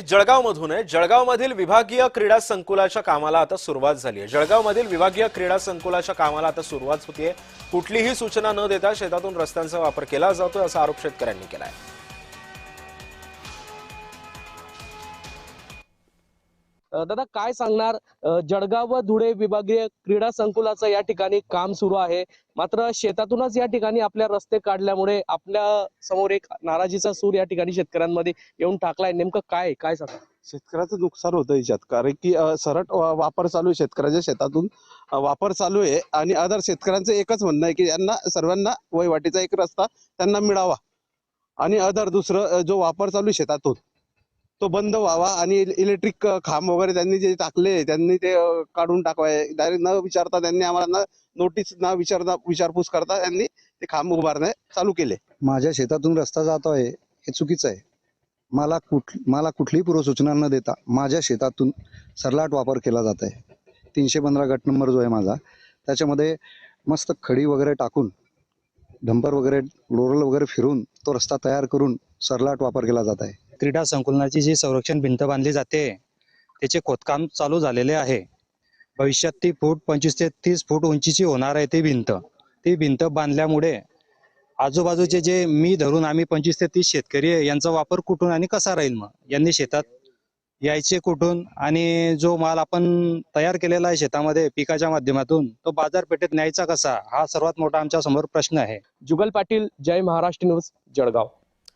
जळगावमधून आहे। जळगावमधील विभागीय क्रीडा संकुलाच्या कामाला आता सुरुवात झाली आहे। जळगावमधील विभागीय क्रीडा संकुलाच्या कामाला आता सुरुवात होतीये। कुठलीही सूचना न देता शेतातून रस्त्यांचा वापर केला जातोय असा आरोप शेतकऱ्यांनी केलाय। दादा काय सांगणार, जळगाव व धुळे विभागीय क्रीडा संकुलाचं या ठिकाणी काम सुरू आहे, मात्र शेतातूनच या ठिकाणी आपल्या रस्ते काढल्यामुळे आपल्या समोर एक नाराजीचा सूर या ठिकाणी शेतकऱ्यांमध्ये येऊन टाकलाय। नेमकं काय काय सांगणार? शेतकऱ्याचं नुकसान होतं याच्यात, कारण की सरळ वापर चालू आहे, शेतकऱ्याच्या शेतातून वापर चालू आहे आणि अदर शेतकऱ्यांचं एकच म्हणणं आहे की यांना सर्वांना वहिवाटीचा एक रस्ता त्यांना मिळावा आणि अदर दुसरं जो वापर चालू आहे शेतातून तो बंद व्हावा आणि इलेक्ट्रिक खांब वगैरे त्यांनी जे टाकले त्यांनी ते काढून टाकवाय। डायरेक्ट न विचारता त्यांनी आम्हाला नोटीस न विचारपूस करता त्यांनी ते खांब उभारणे चालू केले। माझ्या शेतातून रस्ता जातो आहे हे चुकीचं आहे। मला कुठलीही पूर्वसूचना न देता माझ्या शेतातून सरलाट वापर केला जात आहे। 315 गट नंबर जो आहे माझा, त्याच्यामध्ये मस्त खडी वगैरे टाकून डंपर वगैरे रोलर वगैरे फिरून तो रस्ता तयार करून सरलाट वापर केला जात आहे। क्रीडा संकुलनाची जी संरक्षण भिंत बांधली जाते त्याचे खोदकाम चालू झालेले आहे। भविष्यात ती 25 ते 30 फूट उंचीची होणार आहे ती भिंत बांधल्यामुळे आजूबाजूचे जे मी धरून आम्ही 25 ते 30 शेतकरी आहे यांचा वापर कुठून आणि कसा राहील? मग यांनी शेतात यायचे कुठून आणि जो माल आपण तयार केलेला आहे शेतामध्ये पिकाच्या माध्यमातून तो बाजारपेठेत न्यायचा कसा, हा सर्वात मोठा आमच्या समोर प्रश्न आहे। जुगल पाटील, जय महाराष्ट्र न्यूज, जळगाव।